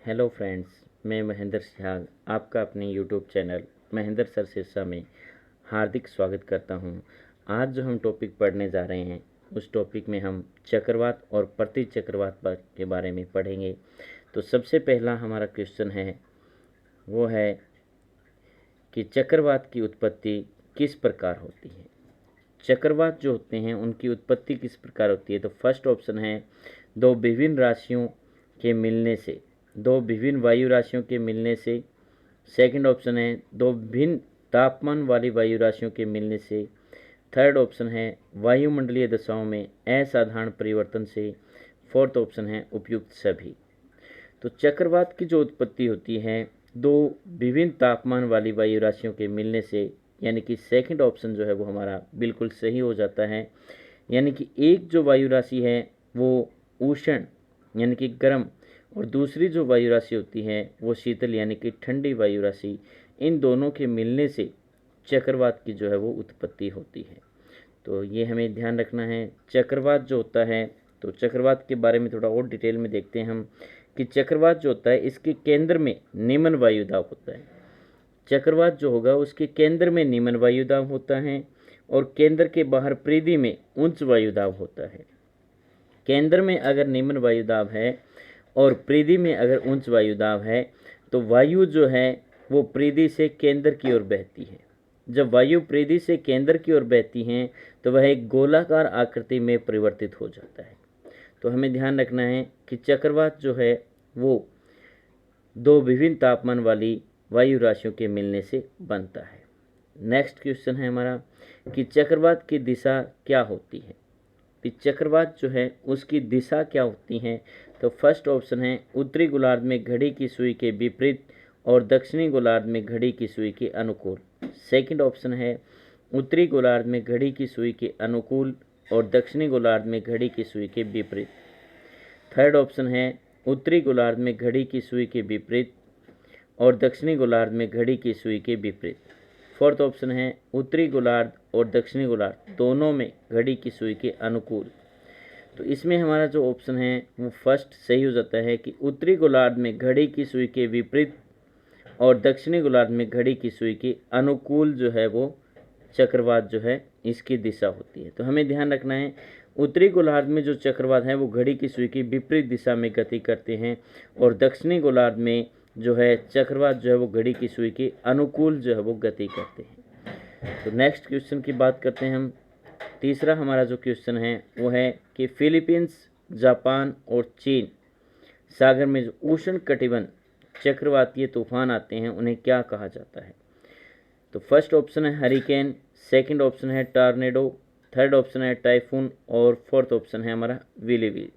Hello friends, मैं महेंद्र सिहाग आपका अपने YouTube channel Mahendra sir Sirsa में हार्दिक स्वागत करता हूं। आज जो हम टॉपिक पढ़ने जा रहे हैं उस टॉपिक में हम चक्रवात और प्रति चक्रवात के बारे में पढ़ेंगे। तो सबसे पहला हमारा क्वेश्चन है वो है कि चक्रवात की उत्पत्ति किस प्रकार होती है। चक्रवात जो होते हैं उनकी उत्पत्ति किस प्रकार होती है। तो फर्स्ट ऑप्शन है दो विभिन्न राशियों के मिलने से, दो विभिन्न वायु राशियों के मिलने से। सेकंड ऑप्शन है दो भिन्न तापमान वाली वायु राशियों के मिलने से। थर्ड ऑप्शन है वायुमंडलीय दशाओं में असाधारण परिवर्तन से। फोर्थ ऑप्शन है उपयुक्त सभी। तो चक्रवात की जो उत्पत्ति होती है दो विभिन्न तापमान वाली वायु राशियों के मिलने से, यानी कि सेकंड ऑप्शन जो है वो हमारा बिल्कुल सही हो जाता है। यानी कि एक जो वायु राशि है वो उष्ण यानी कि गर्म, और दूसरी जो वायु राशि होती है वो शीतल यानी कि ठंडी वायु राशि, इन दोनों के मिलने से चक्रवात की जो है वो उत्पत्ति होती है। तो ये हमें ध्यान रखना है। चक्रवात जो होता है, तो चक्रवात के बारे में थोड़ा और डिटेल में देखते हैं हम कि चक्रवात जो होता है इसके केंद्र में निम्न वायुदाब होता है। चक्रवात जो होगा उसके केंद्र में निम्न वायुदाब होता है और केंद्र के बाहर परिधि में उच्च वायुदाब होता है। केंद्र में अगर निम्न वायुदाब है और परिधि में अगर उच्च वायुदाब है तो वायु जो है वो परिधि से केंद्र की ओर बहती है। जब वायु परिधि से केंद्र की ओर बहती हैं तो वह एक गोलाकार आकृति में परिवर्तित हो जाता है। तो हमें ध्यान रखना है कि चक्रवात जो है वो दो विभिन्न तापमान वाली वायु राशियों के मिलने से बनता है। नेक्स्ट क्वेश्चन है हमारा कि चक्रवात की दिशा क्या होती है। कि चक्रवात जो है उसकी दिशा क्या होती है। तो फर्स्ट ऑप्शन है उत्तरी गोलार्ध में घड़ी की सुई के विपरीत और दक्षिणी गोलार्ध में घड़ी की सुई के अनुकूल। सेकंड ऑप्शन है उत्तरी गोलार्ध में घड़ी की सुई के अनुकूल और दक्षिणी गोलार्ध में घड़ी की सुई के विपरीत। थर्ड ऑप्शन है उत्तरी गोलार्ध में घड़ी की सुई के विपरीत और दक्षिणी गोलार्ध में घड़ी की सुई के विपरीत। फोर्थ ऑप्शन है उत्तरी गोलार्ध और दक्षिणी गोलार्ध दोनों में घड़ी की सुई के अनुकूल। तो इसमें हमारा जो ऑप्शन है वो फर्स्ट सही हो जाता है कि उत्तरी गोलार्ध में घड़ी की सुई के विपरीत और दक्षिणी गोलार्ध में घड़ी की सुई के अनुकूल जो है वो चक्रवात जो है इसकी दिशा होती है। तो हमें ध्यान रखना है उत्तरी गोलार्ध में जो चक्रवात है वो घड़ी की सुई की विपरीत दिशा में गति करते हैं और दक्षिणी गोलार्ध में जो है चक्रवात जो है वो घड़ी की सुई के अनुकूल जो है वो गति करते हैं। तो नेक्स्ट क्वेश्चन की बात करते हैं हम। तीसरा हमारा जो क्वेश्चन है वो है कि फिलीपींस, जापान और चीन सागर में जो उष्ण कटिबंध चक्रवातीय तूफान आते हैं उन्हें क्या कहा जाता है। तो फर्स्ट ऑप्शन है हरिकेन, सेकंड ऑप्शन है टॉर्नेडो, थर्ड ऑप्शन है टाइफून और फोर्थ ऑप्शन है हमारा विली।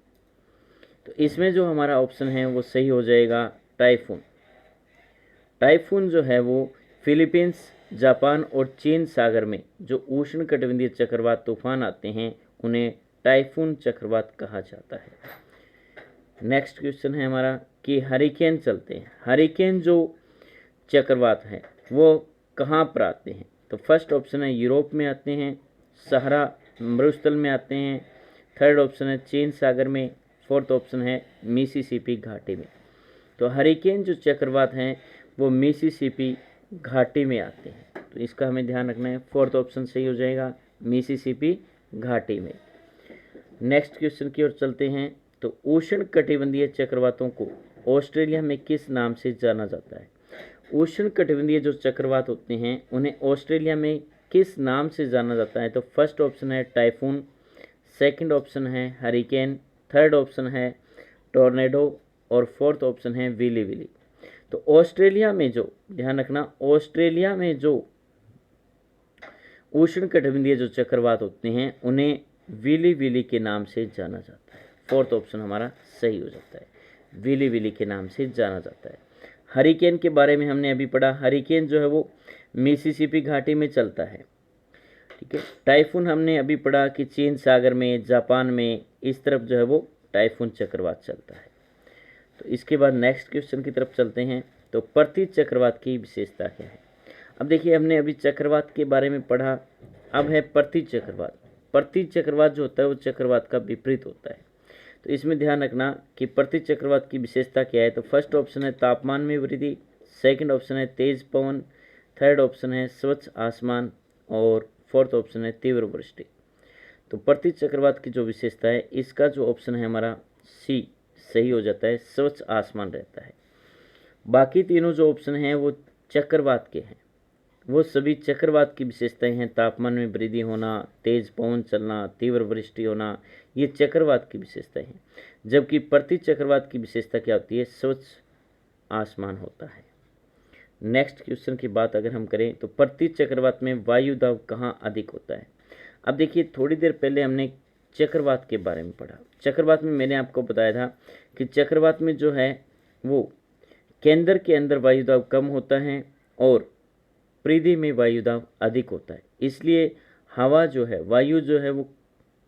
तो इसमें जो हमारा ऑप्शन है वो सही हो जाएगा टाइफून। टाइफून जो है वो फिलीपींस, जापान और चीन सागर में जो उष्ण कटिबंधीय चक्रवात तूफान आते हैं उन्हें टाइफून चक्रवात कहा जाता है। नेक्स्ट क्वेश्चन है हमारा कि हरिकेन चलते हैं। हरिकेन जो चक्रवात है वो कहाँ पर आते हैं। तो फर्स्ट ऑप्शन है यूरोप में आते हैं, सहारा मरुस्थल में आते हैं, थर्ड ऑप्शन है चीन सागर में, फोर्थ ऑप्शन है मिसिसिपी घाटी में। तो हरिकेन जो चक्रवात हैं वो मिसिसिपी घाटी में आते हैं। तो इसका हमें ध्यान रखना है, फोर्थ ऑप्शन सही हो जाएगा मिसिसिपी घाटी में। नेक्स्ट क्वेश्चन की ओर चलते हैं। तो उष्ण कटिबंधीय चक्रवातों को ऑस्ट्रेलिया में किस नाम से जाना जाता है। उष्ण कटिबंधीय जो चक्रवात होते हैं उन्हें ऑस्ट्रेलिया में किस नाम से जाना जाता है। तो फर्स्ट ऑप्शन है टाइफून, सेकंड ऑप्शन है हरिकेन, थर्ड ऑप्शन है टॉर्नेडो और फोर्थ ऑप्शन है विली। तो ऑस्ट्रेलिया में जो, ध्यान रखना, ऑस्ट्रेलिया में जो उष्ण कटिबंधीय जो चक्रवात होते हैं उन्हें विली के नाम से जाना जाता है। फोर्थ ऑप्शन हमारा सही हो जाता है, विली के नाम से जाना जाता है। हरिकेन के बारे में हमने अभी पढ़ा, हरिकेन जो है वो मिसिसिपी घाटी में चलता है। ठीक है। टाइफून हमने अभी पढ़ा कि चीन सागर में, जापान में, इस तरफ जो है वो टाइफून चक्रवात चलता है। तो इसके बाद नेक्स्ट क्वेश्चन की तरफ चलते हैं। तो प्रति चक्रवात की विशेषता क्या है। अब देखिए हमने अभी चक्रवात के बारे में पढ़ा, अब है प्रति चक्रवात। प्रति चक्रवात जो होता है वो चक्रवात का विपरीत होता है। तो इसमें ध्यान रखना कि प्रति चक्रवात की विशेषता क्या है। तो फर्स्ट ऑप्शन है तापमान में वृद्धि, सेकंड ऑप्शन है तेज पवन, थर्ड ऑप्शन है स्वच्छ आसमान और फोर्थ ऑप्शन है तीव्र वृष्टि। तो प्रति चक्रवात की जो विशेषता है इसका जो ऑप्शन है हमारा सी सही हो जाता है, स्वच्छ आसमान रहता है। बाकी तीनों जो ऑप्शन हैं वो चक्रवात के हैं, वो सभी चक्रवात की विशेषताएं हैं। तापमान में वृद्धि होना, तेज पवन चलना, तीव्र वृष्टि होना, ये चक्रवात की विशेषताएं हैं। जबकि प्रति चक्रवात की विशेषता क्या होती है, स्वच्छ आसमान होता है। नेक्स्ट क्वेश्चन की बात अगर हम करें तो प्रति चक्रवात में वायु दाब कहाँ अधिक होता है। अब देखिए थोड़ी देर पहले हमने चक्रवात के बारे में पढ़ा। चक्रवात में मैंने आपको बताया था कि चक्रवात में जो है वो केंद्र के अंदर वायु दाब कम होता है और परिधि में वायु दाब अधिक होता है। इसलिए हवा जो है, वायु जो है वो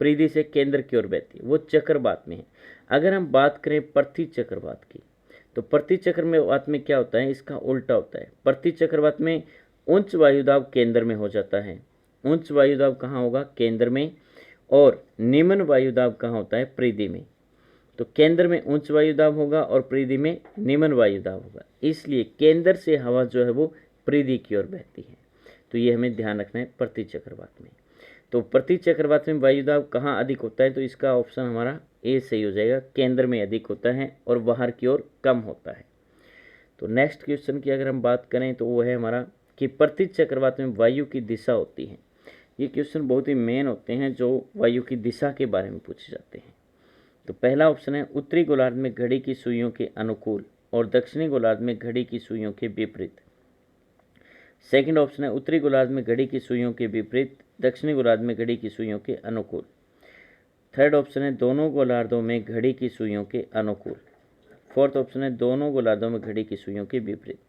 परिधि से केंद्र की ओर बहती है, वो चक्रवात में है। अगर हम बात करें प्रति चक्रवात की, तो प्रति चक्रवात में क्या होता है, इसका उल्टा होता है। प्रति चक्रवात में उच्च वायु दाब केंद्र में हो जाता है। उच्च वायु दाब कहाँ होगा, केंद्र में, और निम्न वायु दाब कहाँ होता है, परिधि में। तो केंद्र में उच्च वायु दाब होगा और परिधि में निम्न वायु दाब होगा। इसलिए केंद्र से हवा जो है वो परिधि की ओर बहती है। तो ये हमें ध्यान रखना है प्रति चक्रवात में। तो प्रति चक्रवात में वायु दाब कहाँ अधिक होता है, तो इसका ऑप्शन हमारा ए सही हो जाएगा, केंद्र में अधिक होता है और बाहर की ओर कम होता है। तो नेक्स्ट क्वेश्चन की अगर हम बात करें तो वो है हमारा कि प्रति चक्रवात में वायु की दिशा होती है। ये क्वेश्चन बहुत ही मेन होते हैं जो वायु की दिशा के बारे में पूछे जाते हैं। तो पहला ऑप्शन है उत्तरी गोलार्ध में घड़ी की सुइयों के अनुकूल और दक्षिणी गोलार्ध में घड़ी की सुइयों के विपरीत। सेकंड ऑप्शन है उत्तरी गोलार्ध में घड़ी की सुइयों के विपरीत, दक्षिणी गोलार्ध में घड़ी की सुइयों के अनुकूल। थर्ड ऑप्शन है दोनों गोलार्धों में घड़ी की सुइयों के अनुकूल। फोर्थ ऑप्शन है दोनों गोलार्धों में घड़ी की सुइयों के विपरीत।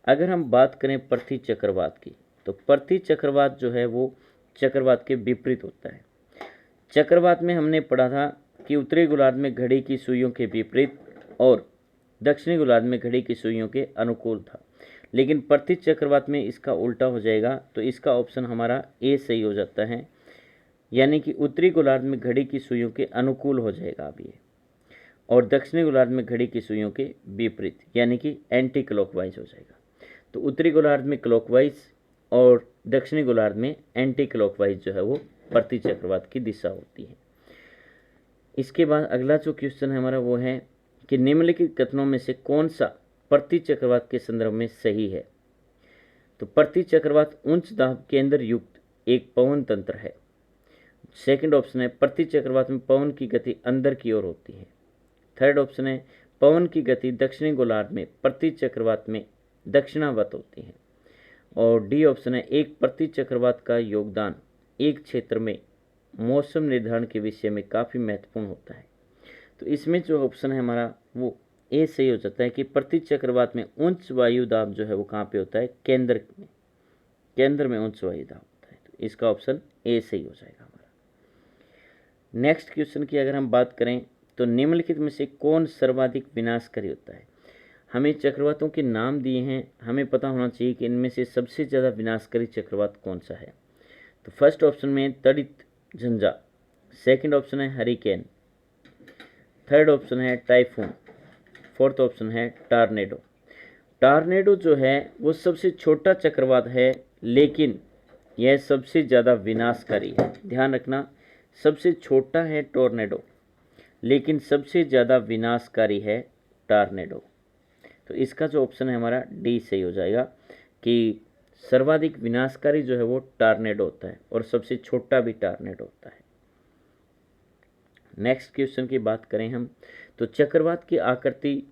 अगर हम बात करें प्रति चक्रवात की, तो प्रति चक्रवात जो है वो चक्रवात के विपरीत होता है। चक्रवात में हमने पढ़ा था कि उत्तरी गोलार्ध में घड़ी की सुइयों के विपरीत और दक्षिणी गोलार्ध में घड़ी की सुइयों के अनुकूल था, लेकिन प्रति चक्रवात में इसका उल्टा हो जाएगा। तो इसका ऑप्शन हमारा ए सही हो जाता है, यानी कि उत्तरी गोलार्ध में घड़ी की सुइयों के अनुकूल हो जाएगा अब ये, और दक्षिणी गोलार्ध में घड़ी की सुइयों के विपरीत, यानी कि एंटी क्लॉकवाइज हो जाएगा। तो उत्तरी गोलार्ध में क्लॉकवाइज और दक्षिणी गोलार्ध में एंटी क्लॉकवाइज जो है वो प्रति चक्रवात की दिशा होती है। इसके बाद अगला जो क्वेश्चन है हमारा वो है कि निम्नलिखित कथनों में से कौन सा प्रति चक्रवात के संदर्भ में सही है। तो प्रति चक्रवात उच्च दाब केंद्र युक्त एक पवन तंत्र है। सेकंड ऑप्शन है प्रति चक्रवात में पवन की गति अंदर की ओर होती है। थर्ड ऑप्शन है पवन की गति दक्षिणी गोलार्ध में प्रति चक्रवात में दक्षिणावर्त होती है। और डी ऑप्शन है एक प्रति चक्रवात का योगदान एक क्षेत्र में मौसम निर्धारण के विषय में काफ़ी महत्वपूर्ण होता है। तो इसमें जो ऑप्शन है हमारा वो ए सही हो जाता है कि प्रति चक्रवात में उच्च वायु दाब जो है वो कहाँ पे होता है, केंद्र में उच्च वायु दाब होता है। तो इसका ऑप्शन ए सही हो जाएगा हमारा। नेक्स्ट क्वेश्चन की अगर हम बात करें तो निम्नलिखित में से कौन सर्वाधिक विनाशकारी होता है। हमें चक्रवातों के नाम दिए हैं, हमें पता होना चाहिए कि इनमें से सबसे ज़्यादा विनाशकारी चक्रवात कौन सा है। तो फर्स्ट ऑप्शन में तड़ित झंझा, सेकंड ऑप्शन है हरिकेन, थर्ड ऑप्शन है टाइफून, फोर्थ ऑप्शन है टॉर्नेडो। टॉर्नेडो जो है वो सबसे छोटा चक्रवात है, लेकिन यह सबसे ज़्यादा विनाशकारी है। ध्यान रखना, सबसे छोटा है टॉर्नेडो, लेकिन सबसे ज़्यादा विनाशकारी है टॉर्नेडो। तो इसका जो ऑप्शन है हमारा डी सही हो जाएगा कि सर्वाधिक विनाशकारी जो है वो टॉर्नेडो होता है और सबसे छोटा भी टॉर्नेडो होता है। नेक्स्ट क्वेश्चन की बात करें हम तो चक्रवात की आकृति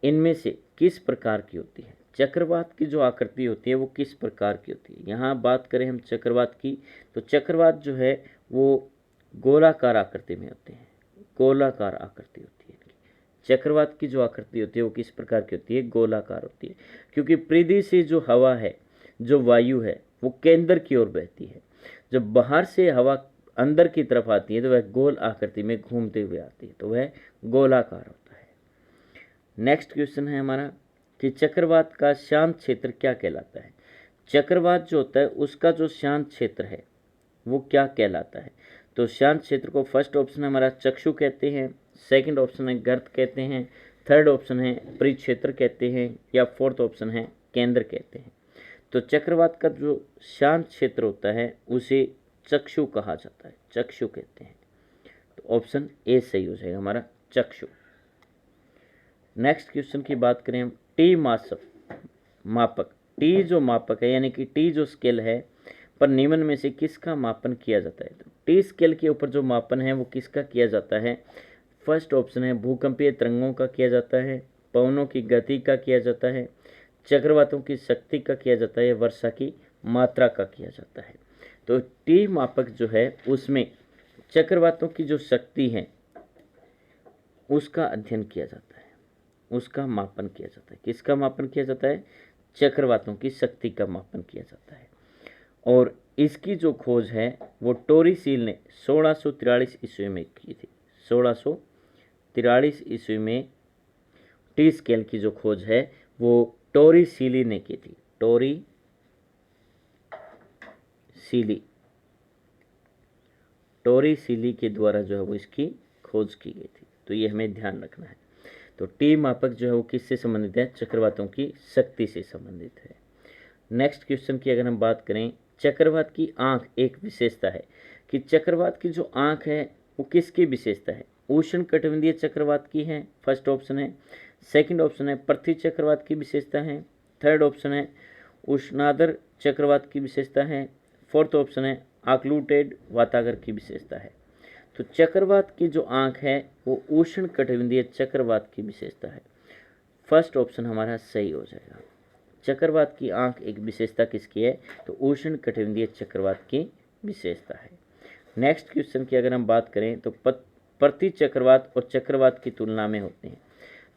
इनमें से किस प्रकार की होती है। चक्रवात की जो आकृति होती है वो किस प्रकार की होती है। यहाँ बात करें हम चक्रवात की तो चक्रवात जो है वो गोलाकार आकृति में होते हैं, गोलाकार आकृति होती है। चक्रवात की जो आकृति होती है वो किस प्रकार की होती है, गोलाकार होती है, क्योंकि परिधि से जो हवा है, जो वायु है वो केंद्र की ओर बहती है। जब बाहर से हवा अंदर की तरफ आती है तो वह गोल आकृति में घूमते हुए आती है, तो वह गोलाकार होता है। नेक्स्ट क्वेश्चन है हमारा कि चक्रवात का शांत क्षेत्र क्या कहलाता है। चक्रवात जो होता है उसका जो शांत क्षेत्र है वो क्या कहलाता है। तो शांत क्षेत्र को फर्स्ट ऑप्शन हमारा चक्षु कहते हैं, सेकंड ऑप्शन है गर्त कहते हैं, थर्ड ऑप्शन है परिक्षेत्र कहते हैं, या फोर्थ ऑप्शन है केंद्र कहते हैं। तो चक्रवात का जो शांत क्षेत्र होता है उसे चक्षु कहा जाता है, चक्षु कहते हैं। तो ऑप्शन ए सही हो जाएगा हमारा, चक्षु। नेक्स्ट क्वेश्चन की बात करें हम, टी मापक, टी जो मापक है यानी कि टी जो स्केल है पर निम्न में से किसका मापन किया जाता है। तो टी स्केल के ऊपर जो मापन है वो किसका किया जाता है। फर्स्ट ऑप्शन है भूकंपीय तरंगों का किया जाता है, पवनों की गति का किया जाता है, चक्रवातों की शक्ति का किया जाता है, वर्षा की मात्रा का किया जाता है। तो टी मापक जो है उसमें चक्रवातों की जो शक्ति है उसका अध्ययन किया जाता है, उसका मापन किया जाता है। किसका मापन किया जाता है, चक्रवातों की शक्ति का मापन किया जाता है। और इसकी जो खोज है वो टोरीसील ने 1643 ईस्वी में की थी। 1643 ईस्वी में टी स्केल की जो खोज है वो टोरीसीली ने की थी। टोरीसीली के द्वारा जो है वो इसकी खोज की गई थी। तो ये हमें ध्यान रखना है। तो टी मापक जो है वो किससे संबंधित है, चक्रवातों की शक्ति से संबंधित है। नेक्स्ट क्वेश्चन की अगर हम बात करें, चक्रवात की आंख एक विशेषता है कि चक्रवात की जो आंख है वो किसकी विशेषता है। उष्ण कटिबंधीय चक्रवात की है, फर्स्ट ऑप्शन है। सेकंड ऑप्शन है पृथ्वी चक्रवात की विशेषता है। थर्ड ऑप्शन है उष्णार्द्र चक्रवात की विशेषता है। फोर्थ ऑप्शन है आक्लूटेड वातागर की विशेषता है। तो चक्रवात की जो आंख है वो उष्ण कटिबंधीय चक्रवात की विशेषता है। फर्स्ट ऑप्शन हमारा सही हो जाएगा। चक्रवात की आंख एक विशेषता किसकी है, तो उष्ण कटिबंधीय चक्रवात की विशेषता है। नेक्स्ट क्वेश्चन की अगर हम बात करें तो प्रति चक्रवात और चक्रवात की तुलना में होते हैं।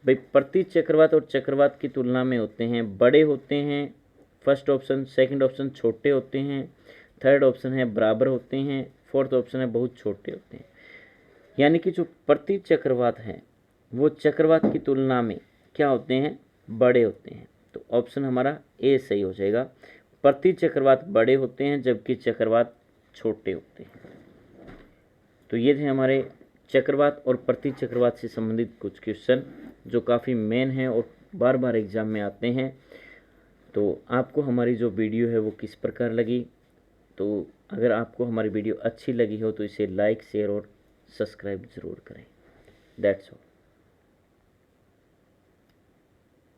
भाई प्रति चक्रवात और चक्रवात की तुलना में होते हैं, बड़े होते हैं फर्स्ट ऑप्शन, सेकंड ऑप्शन छोटे होते हैं, थर्ड ऑप्शन है बराबर होते हैं, फोर्थ ऑप्शन है बहुत छोटे होते हैं। यानी कि जो प्रति चक्रवात हैं वो चक्रवात की तुलना में क्या होते हैं, बड़े होते हैं। तो ऑप्शन हमारा ए सही हो जाएगा, प्रति चक्रवात बड़े होते हैं जबकि चक्रवात छोटे होते हैं। तो ये थे हमारे चक्रवात और प्रति चक्रवात से संबंधित कुछ क्वेश्चन जो काफ़ी मेन हैं और बार बार एग्जाम में आते हैं। तो आपको हमारी जो वीडियो है वो किस प्रकार लगी, तो अगर आपको हमारी वीडियो अच्छी लगी हो तो इसे लाइक, शेयर और सब्सक्राइब ज़रूर करें। That's all.